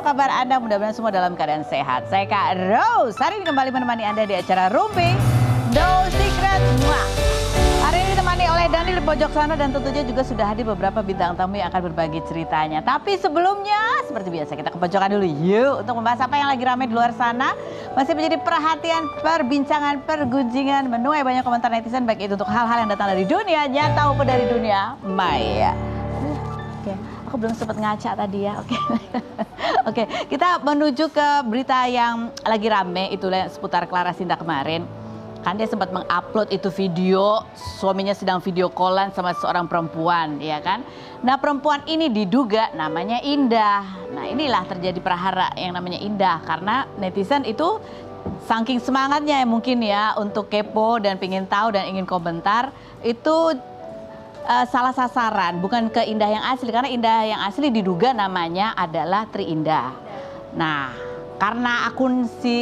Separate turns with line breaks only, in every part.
kabar Anda? Mudah-mudahan semua dalam keadaan sehat. Saya Kak Rose, hari ini kembali menemani Anda di acara Rumpi No Secret. Hari ini ditemani oleh Daniel di pojok sana dan tentunya juga sudah hadir beberapa bintang tamu yang akan berbagi ceritanya. Tapi sebelumnya, seperti biasa kita ke pojokan dulu yuk untuk membahas apa yang lagi ramai di luar sana. Masih menjadi perhatian, perbincangan, pergunjingan, menuai banyak komentar netizen baik itu untuk hal-hal yang datang dari dunia nyata maupun dari dunia maya. Oke, aku belum sempat ngaca tadi ya. Oke. Oke, kita menuju ke berita yang lagi rame itu seputar Clara Sinta kemarin. Kan dia sempat mengupload itu video suaminya sedang video callan sama seorang perempuan, ya kan? Nah, perempuan ini diduga namanya Indah. Nah, inilah terjadi prahara yang namanya Indah karena netizen itu saking semangatnya mungkin ya untuk kepo dan pingin tahu dan ingin komentar itu salah sasaran, bukan ke Indah yang asli karena Indah yang asli diduga namanya adalah Tri Indah. Nah, karena akun si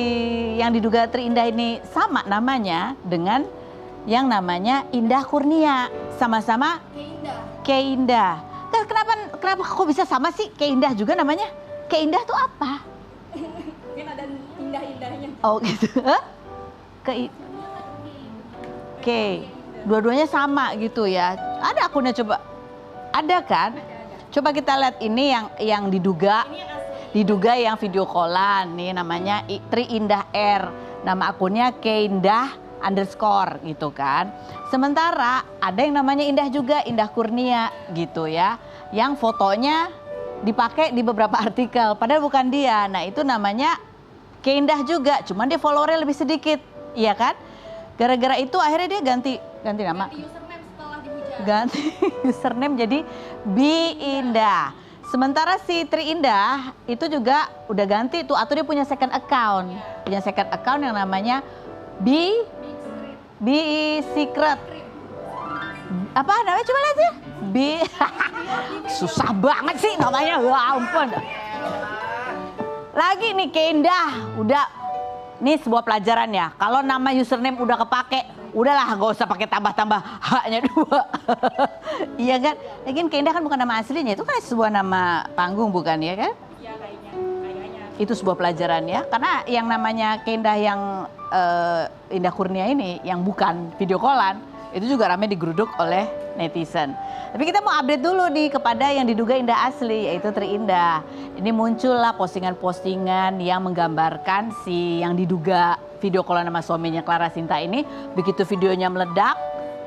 yang diduga Tri Indah ini sama namanya dengan yang namanya Indah Kurnia, sama-sama Keindah. Kenapa kok bisa sama sih? Keindah juga namanya? Keindah tuh apa?
Kan ada indah-indahnya.
Oh gitu. Dua-duanya sama gitu ya. Ada akunnya coba. Ada kan? Coba kita lihat ini yang diduga. Diduga yang video callan nih namanya Tri Indah R. Nama akunnya Keindah _ gitu kan. Sementara ada yang namanya Indah juga, Indah Kurnia gitu ya. Yang fotonya dipakai di beberapa artikel padahal bukan dia. Nah, itu namanya Keindah juga, cuman dia followernya lebih sedikit. Iya kan? Gara-gara itu akhirnya dia ganti nama.
Ganti username setelah dihujat.
Ganti username jadi Bi Indah. Sementara si Tri Indah itu juga udah ganti tuh atau dia punya second account. Punya second account yang namanya Bi Secret. Apa namanya coba lihat ya? Susah banget sih namanya. Wah, ampun. Lagi nih Keindah udah. Ini sebuah pelajaran ya, kalau nama username udah kepake, udahlah gak usah pakai tambah-tambah haknya 2. Iya kan? Lagian Keindah kan bukan nama aslinya, itu kan sebuah nama panggung bukan ya kan?
Iya kayaknya.
Itu sebuah pelajaran ya, karena yang namanya Keindah yang Indah Kurnia ini, yang bukan video callan, itu juga ramai digeruduk oleh netizen. Tapi kita mau update dulu nih kepada yang diduga Indah asli, yaitu Tri Indah. Ini muncullah postingan-postingan yang menggambarkan si yang diduga video callan sama suaminya Clara Sinta ini. Begitu videonya meledak,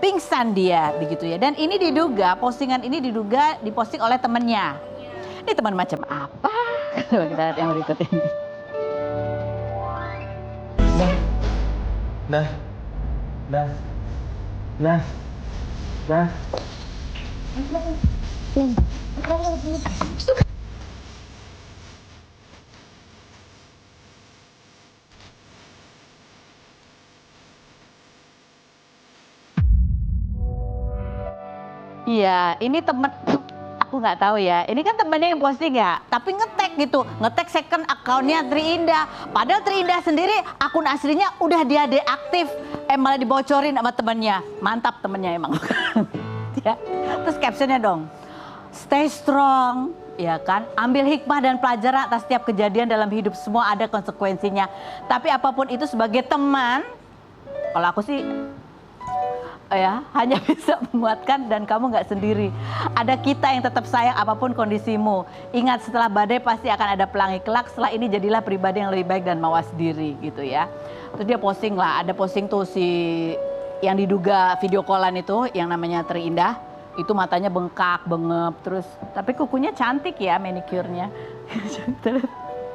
pingsan dia begitu ya. Dan ini diduga, postingan ini diduga diposting oleh temannya. Ini teman macam apa? Coba kita lihat yang berikut ini.
Nah.
Iya, ini temen, aku nggak tahu ya. Ini kan temennya yang posting ya, tapi ngetek gitu, ngetek second accountnya Tri Indah. Padahal Tri Indah sendiri akun aslinya udah dia deaktif, malah dibocorin sama temennya. Mantap temennya emang. Ya. Terus captionnya dong, stay strong, ya kan? Ambil hikmah dan pelajaran atas setiap kejadian dalam hidup, semua ada konsekuensinya. Tapi apapun itu sebagai teman, kalau aku sih ya hanya bisa menguatkan dan kamu nggak sendiri. Ada kita yang tetap sayang apapun kondisimu. Ingat setelah badai pasti akan ada pelangi kelak. Setelah ini jadilah pribadi yang lebih baik dan mawas diri gitu ya. Terus dia posting lah, ada posting tuh si yang diduga video callan itu yang namanya Tri Indah. Itu matanya bengkak, bengep terus. Tapi kukunya cantik ya manicure-nya.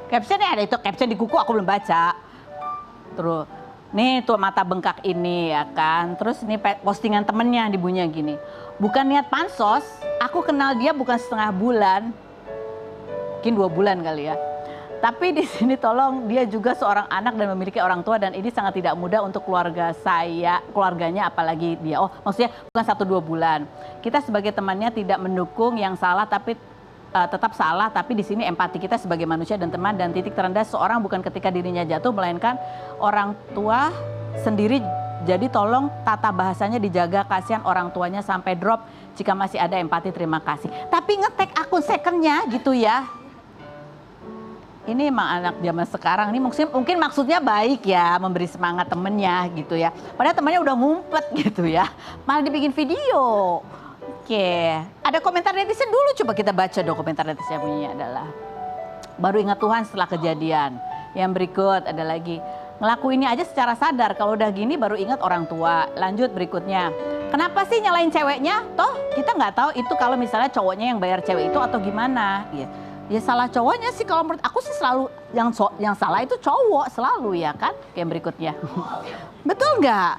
Captionnya ada itu, caption di kuku aku belum baca. Terus nih tuh mata bengkak ini ya kan. Terus ini postingan temennya dibunyinya gini. Bukan niat pansos, aku kenal dia bukan setengah bulan. Mungkin 2 bulan kali ya. Tapi di sini tolong dia juga seorang anak dan memiliki orang tua dan ini sangat tidak mudah untuk keluarganya apalagi dia. Oh maksudnya bukan 1-2 bulan. Kita sebagai temannya tidak mendukung yang salah tapi tetap salah, tapi di sini empati kita sebagai manusia dan teman dan titik terendah seorang bukan ketika dirinya jatuh melainkan orang tua sendiri. Jadi tolong tata bahasanya dijaga, kasihan orang tuanya sampai drop. Jika masih ada empati terima kasih. Tapi ngetek akun secondnya gitu ya. ini emang anak zaman sekarang ini mungkin maksudnya baik ya, memberi semangat temennya gitu ya. Padahal temannya udah ngumpet gitu ya, malah dibikin video. Oke, ada komentar netizen dulu, coba kita baca dong komentar netizen bunyinya adalah baru ingat Tuhan setelah kejadian. Yang berikut ada lagi, ngelakuinnya aja secara sadar, kalau udah gini baru ingat orang tua. Lanjut berikutnya, kenapa sih nyalain ceweknya? Toh kita nggak tahu itu kalau misalnya cowoknya yang bayar cewek itu atau gimana. Ya salah cowoknya sih, kalau menurut aku sih selalu yang salah itu cowok selalu ya kan. Kayak berikutnya, betul nggak?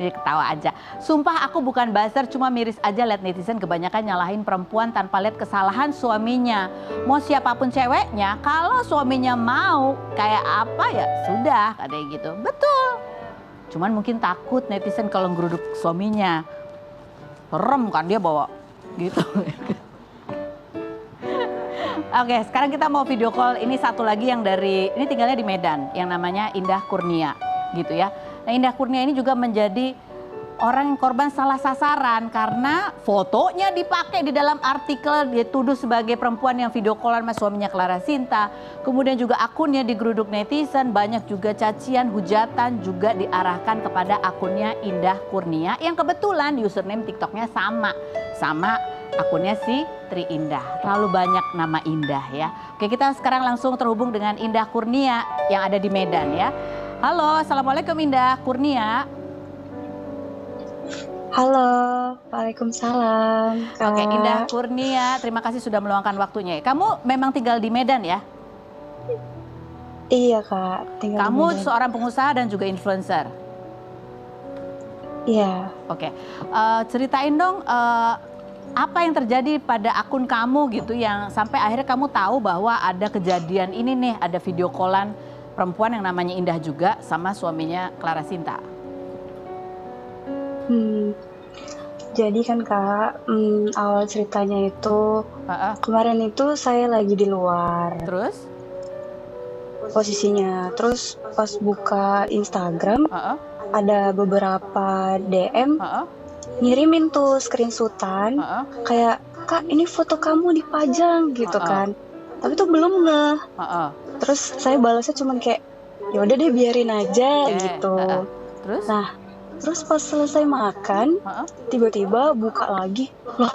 Dia ketawa aja. Sumpah aku bukan buzzer, cuma miris aja liat netizen kebanyakan nyalahin perempuan tanpa lihat kesalahan suaminya. Mau siapapun ceweknya, kalau suaminya mau kayak apa ya sudah, katanya gitu. Betul. Cuman mungkin takut netizen kalau ngeruduk suaminya. Serem kan dia bawa gitu. Oke, sekarang kita mau video call. Ini satu lagi yang dari, ini tinggalnya di Medan, yang namanya Indah Kurnia gitu ya. Nah, Indah Kurnia ini juga menjadi orang yang korban salah sasaran karena fotonya dipakai di dalam artikel, dia tuduh sebagai perempuan yang video callan sama suaminya Clara Sinta. Kemudian juga akunnya digeruduk netizen, banyak juga cacian, hujatan juga diarahkan kepada akunnya Indah Kurnia yang kebetulan username TikToknya sama akunnya si Tri Indah. Terlalu banyak nama Indah ya. Oke, kita sekarang langsung terhubung dengan Indah Kurnia yang ada di Medan ya. Halo, Assalamualaikum Indah Kurnia.
Halo, Waalaikumsalam, Kak.
Oke, Indah Kurnia, terima kasih sudah meluangkan waktunya. Kamu memang tinggal di Medan ya?
Iya, Kak. Tinggal di
Kamu
Medan.
seorang pengusaha dan juga influencer.
Iya.
Oke, ceritain dong apa yang terjadi pada akun kamu gitu yang sampai akhirnya kamu tahu bahwa ada kejadian ini nih, ada video callan perempuan yang namanya Indah juga sama suaminya Clara Sinta.
Jadi kan Kak, awal ceritanya itu kemarin itu saya lagi di luar
Terus?
posisinya. Terus pas buka Instagram ada beberapa DM ngirimin tuh screenshotan kayak, Kak ini foto kamu dipajang gitu kan. Tapi tuh belum ngeh. Terus saya balasnya cuman kayak, ya udah deh biarin aja gitu.
Terus?
Nah, terus pas selesai makan, tiba-tiba buka lagi, loh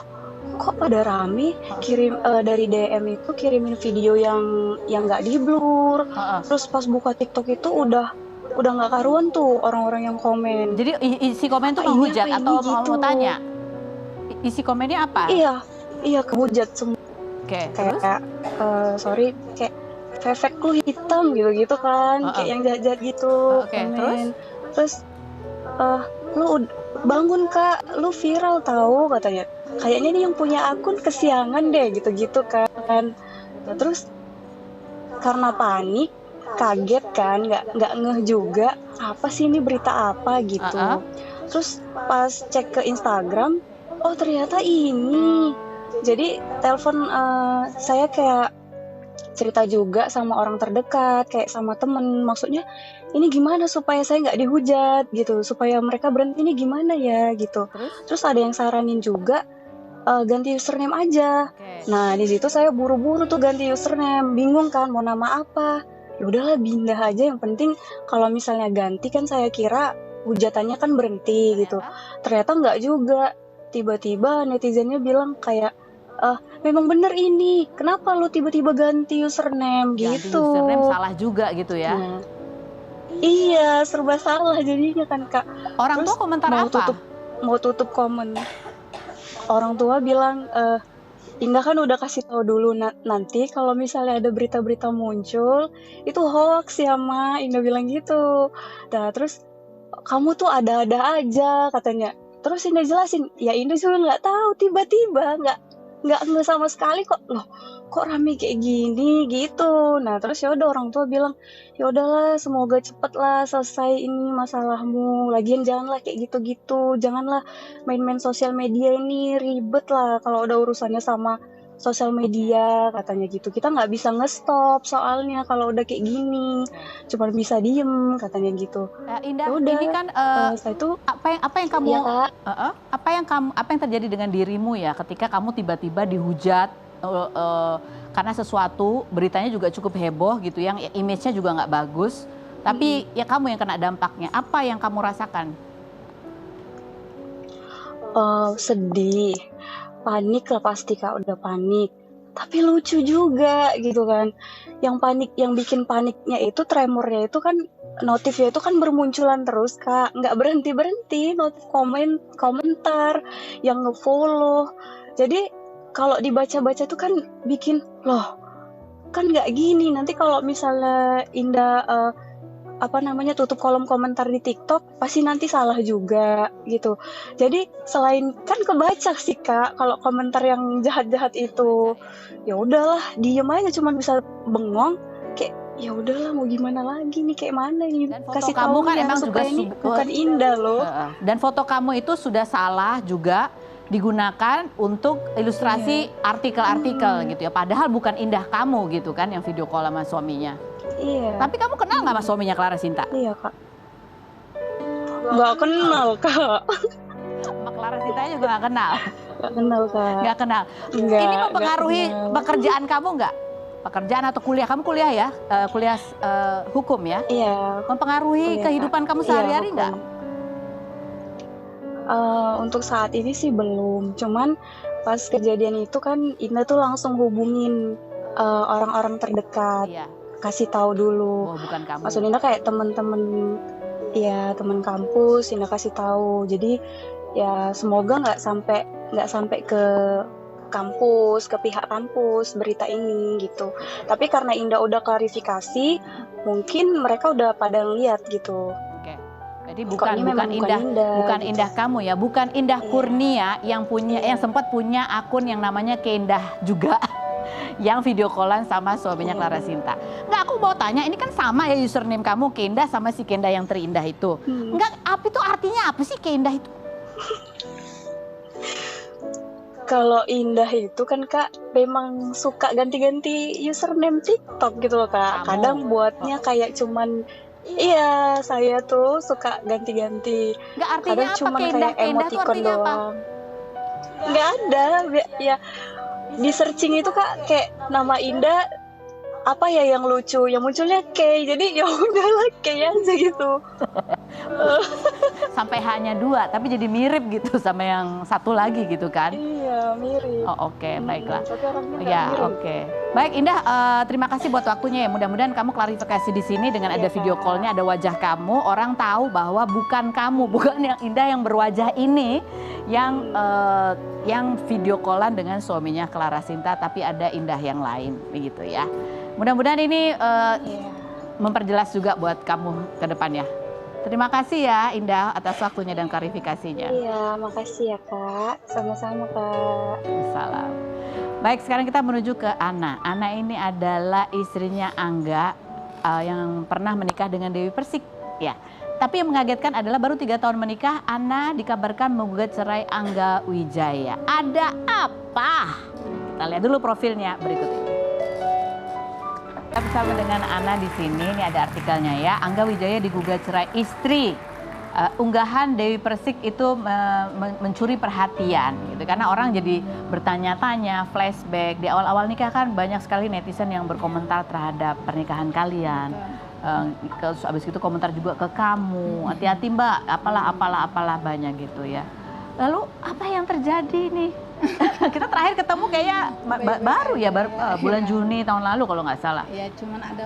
kok pada rame kirim dari DM itu kirimin video yang nggak di blur. Terus pas buka TikTok itu udah nggak karuan tuh orang-orang yang komen.
Jadi isi komen tuh menghujat atau mau tanya? Isi komennya apa?
Iya kehujat semua.
Oke,
Kayak
terus?
sorry kayak fefek lu hitam gitu kan, kayak yang jahat-jahat gitu.
Oke,
komen. Terus lu bangun Kak, lu viral tahu katanya. Kayaknya ini yang punya akun kesiangan deh gitu-gitu kan. Nah, terus karena panik, kaget kan, nggak ngeh juga apa sih ini berita apa gitu. Terus pas cek ke Instagram, oh ternyata ini. Jadi telepon saya kayak cerita juga sama orang terdekat, kayak sama temen. Maksudnya ini gimana supaya saya nggak dihujat gitu, supaya mereka berhenti, ini gimana ya gitu. Terus ada yang saranin juga ganti username aja. Nah di situ saya buru-buru tuh ganti username, bingung kan mau nama apa. Ya udahlah pindah aja, yang penting kalau misalnya ganti kan saya kira hujatannya kan berhenti gitu. Ternyata nggak juga. Tiba-tiba netizennya bilang kayak, memang bener ini, kenapa lu tiba-tiba ganti username gitu.
Ganti username salah juga gitu ya.
Nah, iya, serba salah jadinya kan Kak.
Orang tua komentar apa?
Mau tutup komen. Orang tua bilang, Indah kan udah kasih tahu dulu nanti kalau misalnya ada berita-berita muncul itu hoax ya Ma, Indah bilang gitu. Nah terus kamu tuh ada-ada aja katanya. Terus Indah jelasin, ya Indah juga nggak tahu, tiba-tiba nggak sama sekali kok, loh kok rame kayak gini gitu. Nah terus ya udah orang tua bilang, ya udahlah semoga cepet lah selesai ini masalahmu, lagian janganlah kayak gitu-gitu, janganlah main-main sosial media ini, ribet lah kalau udah urusannya sama sosial media katanya gitu. Kita nggak bisa nge-stop soalnya kalau udah kayak gini, cuma bisa diem katanya gitu.
Indah,
Yaudah,
ini kan
saya tuh
apa yang kamu
ya,
apa yang terjadi dengan dirimu ya ketika kamu tiba-tiba dihujat karena sesuatu beritanya juga cukup heboh gitu, yang image-nya juga nggak bagus. Tapi ya kamu yang kena dampaknya. Apa yang kamu rasakan?
Sedih, panik lah pasti Kak, udah panik. Tapi lucu juga gitu kan. Yang bikin paniknya itu tremornya itu kan notifnya itu kan bermunculan terus Kak, nggak berhenti notif komentar yang ngefollow. Jadi kalau dibaca-baca tuh kan bikin loh kan nggak gini nanti kalau misalnya Indah tutup kolom komentar di TikTok pasti nanti salah juga gitu. Jadi selain kan kebaca sih Kak kalau komentar yang jahat-jahat itu, ya udahlah diem aja cuman bisa bengong kayak ya udahlah mau gimana lagi nih kayak mana nih
Dan foto
kasih
kamu
tahu
kan
ya
emang
supaya
juga
ini bukan Indah loh.
Dan foto kamu itu sudah salah juga digunakan untuk ilustrasi artikel-artikel gitu ya. Padahal bukan Indah kamu gitu kan yang video call sama suaminya.
Iya.
Tapi kamu kenal nggak sama suaminya Clara Sinta?
Iya Kak. Nggak kenal Kak.
Sama Clara Sintanya juga nggak kenal.
Nggak kenal Kak.
Nggak kenal.
Nggak,
Ini mempengaruhi
nggak kenal.
pekerjaan kamu nggak? Pekerjaan atau kuliah? Kamu kuliah ya? Kuliah hukum ya?
Iya.
Mempengaruhi
Kuliah,
kehidupan
Kak.
kamu
Iya,
sehari-hari
hukum.
nggak?
Untuk saat ini sih belum. Cuman pas kejadian itu kan Indah tuh langsung hubungin orang-orang terdekat,
Iya.
kasih tahu dulu.
Oh, bukan kamu.
Maksud Indah kayak teman-teman, ya teman kampus Indah kasih tahu. Jadi ya semoga nggak sampai ke kampus, ke pihak kampus berita ini gitu. Tapi karena Indah udah klarifikasi, mungkin mereka udah pada ngeliat gitu.
Oke. Jadi
Kok ini memang bukan Indah, gitu.
Indah kamu ya, bukan Indah
Iya.
Kurnia yang punya yang sempat punya akun yang namanya Keindah juga. Yang video callan sama suaminya
Iya.
Clara Sinta. Nggak, aku mau tanya, ini kan sama ya username kamu Keindah sama si Keindah yang terindah itu. Nggak, apa itu artinya apa sih Keindah itu?
Kalau Indah itu kan Kak memang suka ganti-ganti username TikTok gitu loh Kak.
Kamu?
Kadang buatnya kayak cuman iya saya tuh suka ganti-ganti.
Nggak, artinya
Kadang
apa
cuman
Keindah?
kayak
Keindah itu
emoticon
artinya apa?
doang. Nggak ada ya di searching itu Kak kayak nama Indah apa ya yang lucu yang munculnya Kay jadi ya udahlah Kay aja gitu.
Sampai hanya 2, tapi jadi mirip gitu sama yang satu lagi gitu kan?
Iya mirip.
Oh, oke, baiklah.
Tapi orangnya nggak
Ya,
mirip.
oke. Baik, Indah, terima kasih buat waktunya ya. Mudah-mudahan kamu klarifikasi di sini dengan ada
Iya,
video
Kak.
call-nya, ada wajah kamu, orang tahu bahwa bukan kamu, bukan yang Indah yang berwajah ini yang video callan dengan suaminya Clara Sinta, tapi ada Indah yang lain, begitu ya. Mudah-mudahan ini
Iya.
memperjelas juga buat kamu ke depannya. Terima kasih ya Indah atas waktunya dan klarifikasinya.
Iya, makasih ya Kak. Sama-sama Kak.
Salam. Baik, sekarang kita menuju ke Ana. Ana ini adalah istrinya Angga yang pernah menikah dengan Dewi Persik. Ya. Tapi yang mengagetkan adalah baru 3 tahun menikah, Ana dikabarkan menggugat cerai Angga Wijaya. Ada apa? Kita lihat dulu profilnya berikut ini. Kita bersama dengan Ana di sini, ini ada artikelnya ya. Angga Wijaya digugat cerai istri. Unggahan Dewi Persik itu mencuri perhatian gitu karena orang jadi bertanya-tanya, flashback di awal-awal nikah kan banyak sekali netizen yang berkomentar terhadap pernikahan kalian. Terus abis itu komentar juga ke kamu, hati-hati Mbak, apalah banyak gitu ya. Lalu apa yang terjadi nih? Kita terakhir ketemu kayaknya baru ya, bulan Juni tahun lalu kalau nggak salah.
Ya cuman ada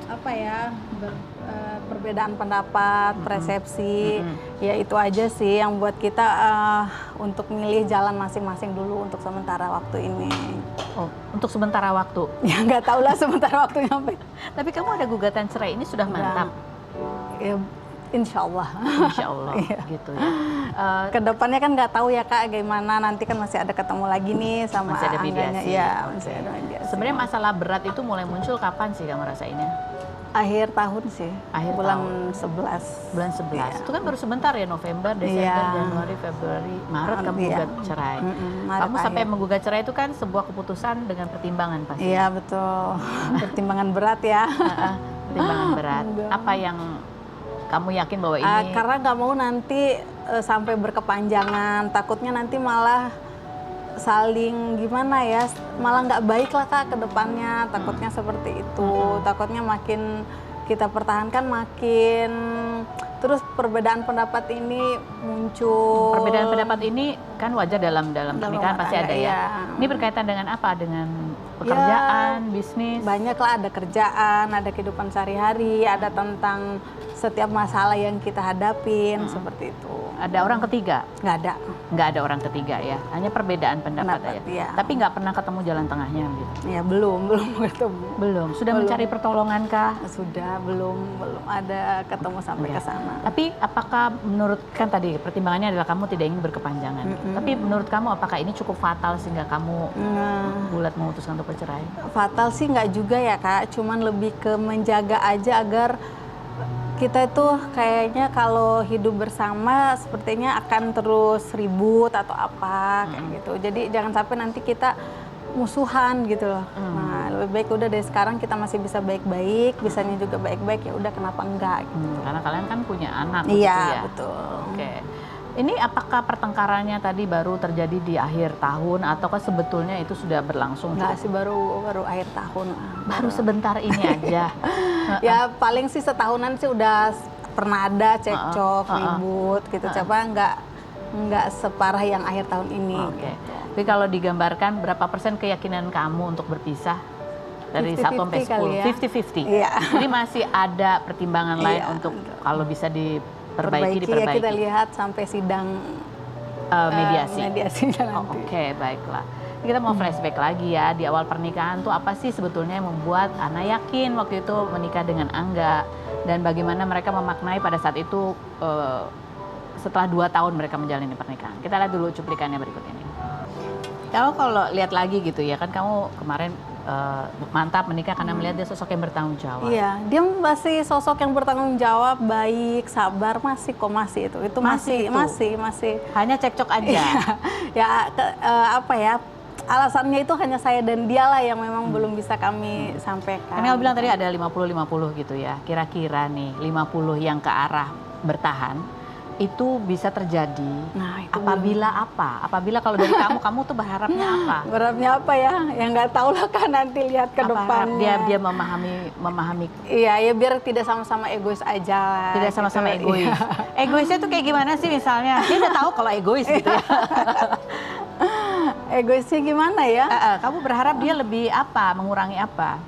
apa ya perbedaan pendapat, persepsi, ya itu aja sih yang buat kita untuk milih jalan masing-masing dulu untuk sementara waktu ini.
Oh, untuk sementara waktu.
Ya nggak tahu lah sementara waktunya apa.
Tapi kamu ada gugatan cerai ini sudah mantap.
Ya, insya Allah.
Insya Allah gitu ya.
Kedepannya kan nggak tahu ya Kak gimana, nanti kan masih ada ketemu lagi nih sama
Masih ada
Angganya.
mediasi.
Iya, masih ada mediasi.
Sebenarnya masalah berat itu mulai muncul kapan sih kamu rasainnya?
Akhir tahun sih,
Akhir
bulan
tahun.
11.
Bulan 11.
Iya.
Itu kan baru sebentar ya, November, Desember,
Iya.
Januari, Februari, Maret kamu
Iya.
gugat cerai.
Maret
Kamu sampai
akhir.
menggugat cerai itu kan sebuah keputusan dengan pertimbangan pasti.
Iya betul, pertimbangan berat ya.
Pertimbangan berat. Apa yang kamu yakin bahwa ini
Karena nggak mau nanti sampai berkepanjangan, takutnya nanti malah saling gimana ya, malah nggak baik lah Kak ke depannya, takutnya seperti itu. Takutnya makin kita pertahankan makin terus perbedaan pendapat ini muncul.
Perbedaan pendapat ini kan wajar dalam pernikahan
rumah
pasti
tangga,
ada ya.
iya.
Ini berkaitan dengan apa? Dengan pekerjaan, bisnis?
Banyak lah, ada kerjaan, ada kehidupan sehari-hari, ada tentang setiap masalah yang kita hadapin, seperti itu.
Ada orang ketiga?
Nggak ada.
Nggak ada orang ketiga ya, hanya perbedaan pendapat
Pendapat,
ya.
iya.
Tapi nggak pernah ketemu jalan tengahnya gitu?
Ya belum ketemu.
Belum. Sudah
Belum.
mencari pertolongan kah?
Sudah, belum ada ketemu sampai
Iya.
ke sana.
Tapi apakah menurut, kan tadi pertimbangannya adalah kamu tidak ingin berkepanjangan. Tapi menurut kamu apakah ini cukup fatal sehingga kamu bulat memutuskan untuk bercerai?
Fatal sih nggak juga ya Kak, cuman lebih ke menjaga aja agar kita itu kayaknya kalau hidup bersama sepertinya akan terus ribut atau apa kayak gitu. Jadi jangan sampai nanti kita musuhan gitu loh. Nah, lebih baik udah dari sekarang kita masih bisa baik-baik, bisanya juga baik-baik, ya udah kenapa enggak gitu.
Karena kalian kan punya anak
Iya,
gitu ya.
betul.
Oke. Ini apakah pertengkarannya tadi baru terjadi di akhir tahun ataukah sebetulnya itu sudah berlangsung?
Enggak sih, baru akhir tahun.
Baru sebentar ini aja.
Ya paling sih setahunan sih udah pernah ada cekcok, ribut gitu. Coba nggak separah yang akhir tahun ini.
Oke. Tapi kalau digambarkan berapa persen keyakinan kamu untuk berpisah? Dari 1 sampai
50-50 kali
10.
ya.
50-50.
Iya.
Jadi masih ada pertimbangan lain
Iya.
untuk kalau bisa diperbaiki.
Ya kita lihat sampai sidang
mediasi.
mediasinya
Oh,
nanti.
Oke, baiklah. Kita mau flashback lagi ya, di awal pernikahan tuh apa sih sebetulnya yang membuat Ana yakin waktu itu menikah dengan Angga, dan bagaimana mereka memaknai pada saat itu setelah 2 tahun mereka menjalani pernikahan. Kita lihat dulu cuplikannya berikut ini. Kamu kalau lihat lagi gitu ya, kan kamu kemarin mantap menikah karena melihat dia sosok yang bertanggung jawab.
Iya, dia masih sosok yang bertanggung jawab, baik, sabar, masih itu. Itu
Masih
masih.
Hanya cekcok aja.
Ya apa ya? Alasannya itu hanya saya dan dia lah yang memang belum bisa kami sampaikan.
Kan kamu bilang tadi ada 50-50 gitu ya. Kira-kira nih 50 yang ke arah bertahan itu bisa terjadi
Nah, itu
apabila apa? Apabila kalau dari kamu tuh berharapnya apa?
Berharapnya apa ya? Yang nggak tahu lah kan, nanti lihat ke
Apa
depannya.
dia memahami
Iya, ya biar tidak sama-sama egois aja.
tidak sama-sama
gitu.
egois.
Iya.
Egoisnya tuh kayak gimana sih misalnya? Dia udah tahu kalau egois gitu ya.
Egoisnya gimana ya?
Kamu berharap dia lebih apa? Mengurangi apa?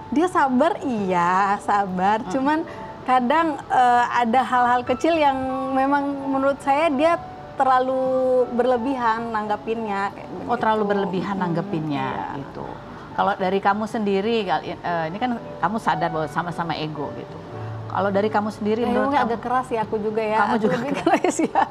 Dia sabar, iya sabar. Cuman kadang ada hal-hal kecil yang memang menurut saya dia terlalu berlebihan nanggapinnya.
Oh, terlalu berlebihan nanggepinnya gitu. Kalau dari kamu sendiri, ini kan kamu sadar bahwa sama-sama ego gitu. Kalau dari kamu sendiri, menurut kamu,
agak keras ya aku juga ya.
Kamu juga
lebih keras ya.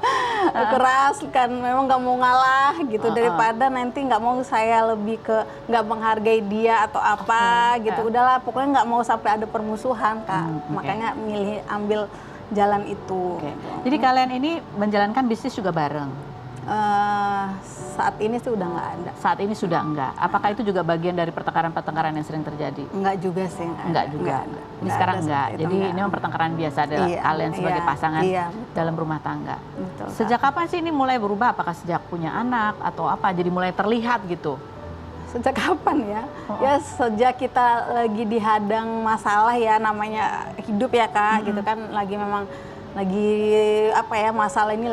Keras kan, memang nggak mau ngalah gitu, daripada nanti nggak mau saya lebih ke nggak menghargai dia atau apa gitu. Udahlah, pokoknya nggak mau sampai ada permusuhan Kak. Makanya milih ambil jalan itu.
Oke. Jadi kalian ini menjalankan bisnis juga bareng?
Saat ini sih udah nggak ada.
Saat ini sudah enggak. Apakah itu juga bagian dari pertengkaran-pertengkaran yang sering terjadi?
Enggak juga sih.
Enggak juga.
Enggak ada.
Ini
Enggak
sekarang
ada
enggak.
seperti itu,
Jadi
enggak.
ini memang pertengkaran biasa adalah
Iya,
kalian sebagai
iya,
pasangan
iya, betul.
dalam rumah tangga.
Betul, Kak.
Sejak kapan sih ini mulai berubah? Apakah sejak punya anak atau apa? Jadi mulai terlihat gitu?
Sejak kapan ya? Ya sejak kita lagi dihadang masalah ya, namanya hidup ya Kak, gitu kan, lagi apa ya, masalah ini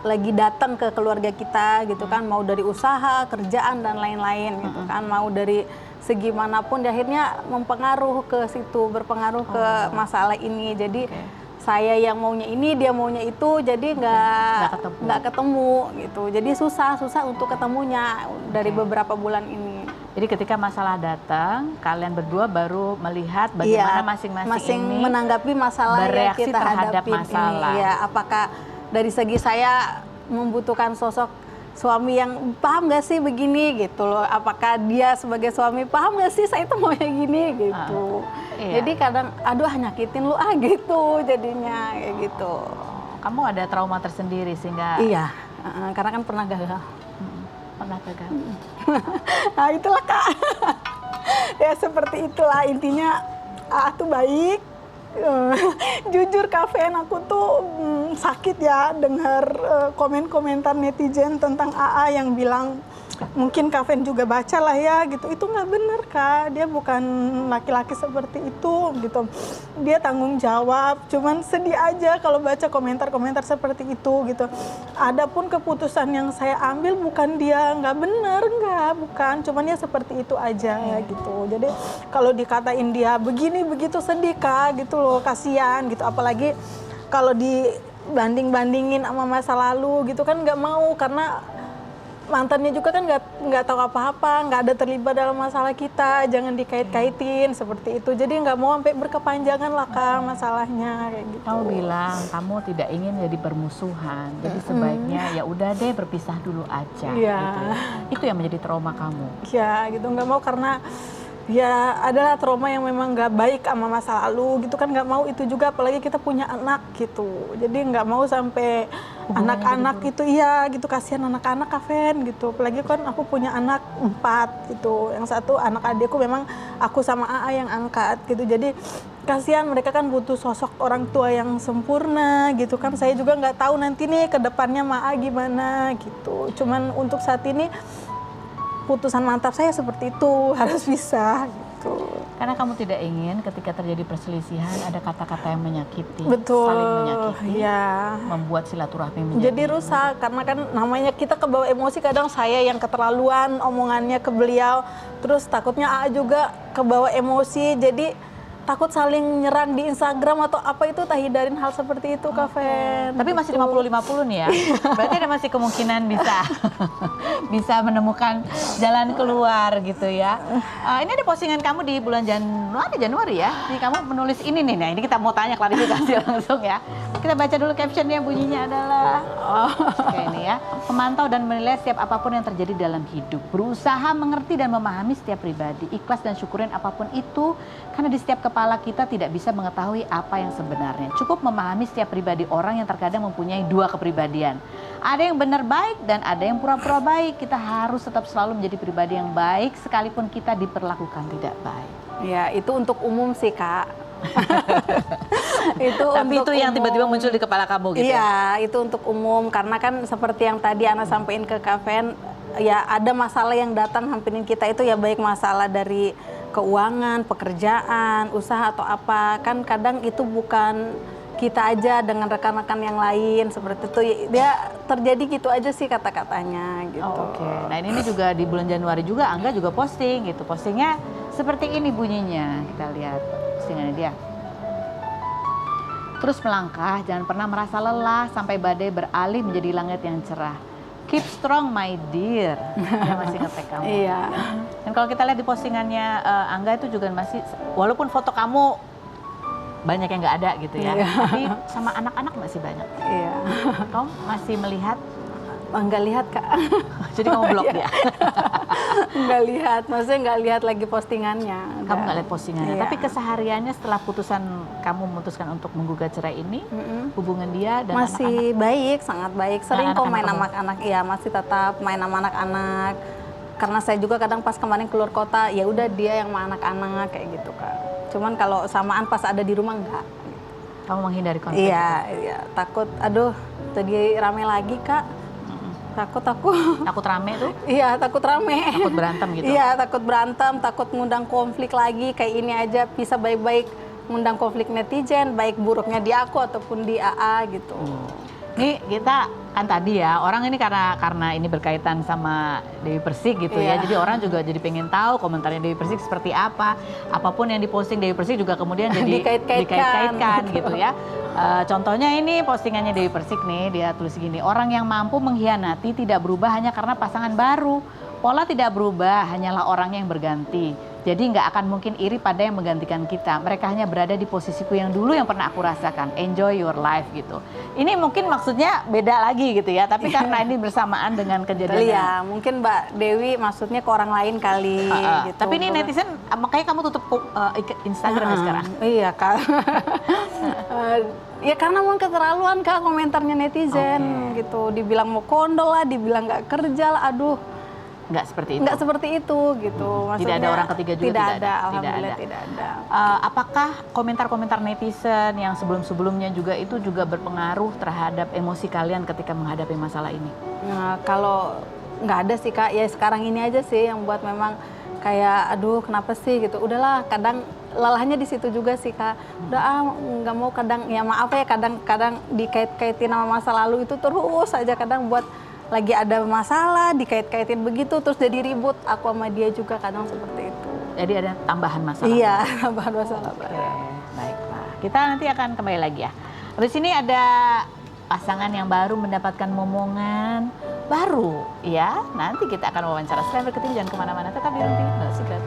lagi datang ke keluarga kita gitu kan, mau dari usaha, kerjaan dan lain-lain gitu kan, mau dari segi manapun, akhirnya berpengaruh ke masalah ini. Jadi saya yang maunya ini, dia maunya itu, jadi nggak ketemu gitu. Jadi susah untuk ketemunya dari beberapa bulan ini.
Jadi ketika masalah datang, kalian berdua baru melihat bagaimana masing-masing ini
menanggapi masalah yang
bereaksi
kita
terhadap
hadapin
masalah.
ini. Ya, apakah dari segi saya membutuhkan sosok suami yang paham gak sih begini gitu loh. Apakah dia sebagai suami paham gak sih saya itu maunya gini gitu.
Iya.
Jadi kadang aduh nyakitin lu gitu jadinya kayak gitu.
Kamu ada trauma tersendiri sehingga
Iya, karena kan pernah gagal.
pernah gagal.
Nah itulah Kak. Ya seperti itulah intinya. Tuh baik. Jujur kafein aku tuh sakit ya dengar komen-komentar netizen tentang AA yang bilang mungkin Kak Fen juga baca lah ya gitu. Itu nggak benar Kak, dia bukan laki-laki seperti itu gitu. Dia tanggung jawab, cuman sedih aja kalau baca komentar-komentar seperti itu gitu. Adapun keputusan yang saya ambil bukan dia nggak benar, bukan. Cuman ya seperti itu aja gitu. Jadi kalau dikatain dia begini begitu sedih Kak gitu loh, kasihan gitu. Apalagi kalau dibanding-bandingin sama masa lalu gitu kan nggak mau, karena mantannya juga kan nggak tahu apa-apa, nggak ada terlibat dalam masalah kita, jangan dikait-kaitin seperti itu. Jadi nggak mau sampai berkepanjangan lah Kak masalahnya kayak gitu.
Kamu bilang kamu tidak ingin jadi permusuhan, jadi sebaiknya ya udah deh berpisah dulu aja.
Iya.
Gitu ya. Itu yang menjadi trauma kamu.
Ya gitu, nggak mau karena ya adalah trauma yang memang nggak baik sama masa lalu gitu kan, nggak mau itu juga, apalagi kita punya anak gitu. Jadi nggak mau sampai anak-anak itu iya gitu, kasihan anak-anak Kak Fen gitu. Apalagi kan aku punya anak 4 gitu, yang satu anak adikku memang aku sama AA yang angkat gitu. Jadi kasihan, mereka kan butuh sosok orang tua yang sempurna gitu kan. Saya juga nggak tahu nanti nih ke depannya Maa gimana gitu. Cuman untuk saat ini putusan mantap saya seperti itu, harus bisa gitu.
Karena kamu tidak ingin ketika terjadi perselisihan ada kata-kata yang menyakiti,
Betul,
saling menyakiti,
ya.
membuat silaturahmi menjadi
Jadi rusak, karena kan namanya kita kebawa emosi, kadang saya yang keterlaluan omongannya ke beliau, terus takutnya AA juga kebawa emosi, jadi takut saling nyerang di Instagram atau apa itu, tak hindarin hal seperti itu Kak Fen.
Tapi masih 50-50 nih ya. Berarti ada masih kemungkinan bisa menemukan jalan keluar gitu ya. Ini ada postingan kamu di bulan Januari ya. Jadi kamu menulis ini nih. Nah, ini kita mau tanya klarifikasi langsung ya. Kita baca dulu captionnya, bunyinya adalah oke ini ya. Memantau dan menilai setiap apapun yang terjadi dalam hidup. Berusaha mengerti dan memahami setiap pribadi. Ikhlas dan syukurin apapun itu, karena di setiap kepala kita tidak bisa mengetahui apa yang sebenarnya. Cukup memahami setiap pribadi orang yang terkadang mempunyai 2 kepribadian. Ada yang benar baik dan ada yang pura-pura baik. Kita harus tetap selalu menjadi pribadi yang baik sekalipun kita diperlakukan tidak baik.
Ya, itu untuk umum sih Kak.
Tapi itu yang tiba-tiba muncul di kepala kamu gitu.
Iya, itu untuk umum, karena kan seperti yang tadi Ana sampaikan ke Kak Fen, ya ada masalah yang datang hampirin kita itu ya, baik masalah dari keuangan, pekerjaan, usaha atau apa, kan kadang itu bukan kita aja, dengan rekan-rekan yang lain seperti itu. Dia terjadi gitu aja sih kata-katanya gitu.
Oke. Nah, ini juga di bulan Januari juga Angga juga posting gitu. Postingnya seperti ini bunyinya. Kita lihat postingannya dia. Terus melangkah, jangan pernah merasa lelah sampai badai beralih menjadi langit yang cerah. Keep strong my dear. Dia masih nge-tag kamu.
Iya.
Dan kalau kita lihat di postingannya Angga itu juga masih, walaupun foto kamu banyak yang nggak ada gitu ya, tapi sama anak-anak masih banyak.
Iya.
Kamu masih melihat?
Nggak lihat Kak.
Jadi kamu blok dia?
Nggak lihat, maksudnya nggak lihat lagi postingannya.
Kamu nggak lihat postingannya,
Iya.
tapi kesehariannya setelah putusan kamu memutuskan untuk menggugat cerai ini, hubungan dia dan
masih
anak-anak?
baik, sangat baik. Sering kok main
anak-anak
sama anak-anak, iya masih tetap main sama anak-anak. Karena saya juga kadang pas kemarin keluar kota, ya udah dia yang sama anak-anak kayak gitu Kak. Cuman kalau samaan pas ada di rumah enggak.
Kamu menghindari konflik?
Iya, takut. Aduh, tadi rame lagi Kak. Takut aku.
Takut rame tuh?
Iya, takut rame.
Takut berantem gitu?
Iya, takut berantem, takut ngundang konflik lagi. Kayak ini aja bisa baik-baik ngundang konflik netizen, baik buruknya di aku ataupun di AA gitu.
Nih kita kan tadi ya, orang ini karena ini berkaitan sama Dewi Persik gitu ya.
Iya.
Jadi orang juga jadi pengen tahu komentarnya Dewi Persik seperti apa. Apapun yang diposting Dewi Persik juga kemudian jadi dikait-kaitkan gitu ya. Contohnya ini postingannya Dewi Persik nih, dia tulis gini, orang yang mampu mengkhianati tidak berubah hanya karena pasangan baru. Pola tidak berubah, hanyalah orangnya yang berganti. Jadi nggak akan mungkin iri pada yang menggantikan kita. Mereka hanya berada di posisiku yang dulu yang pernah aku rasakan. Enjoy your life gitu. Ini mungkin maksudnya beda lagi gitu ya. Tapi karena ini bersamaan dengan kejadian.
Iya, mungkin Mbak Dewi maksudnya ke orang lain kali. Gitu.
Tapi ini netizen, makanya kamu tutup Instagramnya sekarang.
Iya Kak. Ya karena memang keterlaluan Kak komentarnya netizen gitu. Dibilang mau kondol lah, dibilang nggak kerja lah. Aduh.
Nggak seperti itu.
Nggak seperti itu gitu.
Tidak ada orang ketiga juga,
tidak
tidak
ada.
ada.
Alhamdulillah tidak ada.
Apakah komentar-komentar netizen yang sebelum-sebelumnya juga itu juga berpengaruh terhadap emosi kalian ketika menghadapi masalah ini?
Nah, kalau nggak ada sih Kak, ya sekarang ini aja sih yang buat memang kayak aduh kenapa sih gitu. Udahlah, kadang lelahnya di situ juga sih Kak. Udah nggak mau, kadang ya maaf ya, kadang-kadang dikait-kaitin sama masa lalu itu terus aja, kadang buat lagi ada masalah dikait-kaitin begitu terus jadi ribut, aku sama dia juga kadang seperti itu.
Jadi ada tambahan masalah.
Iya, tambahan masalah.
Oke, baiklah. Kita nanti akan kembali lagi ya. Habis ini ada pasangan yang baru mendapatkan momongan baru ya. Nanti kita akan wawancara. Selain berikut ini jangan kemana-mana, tetap di Rumpi No Secret.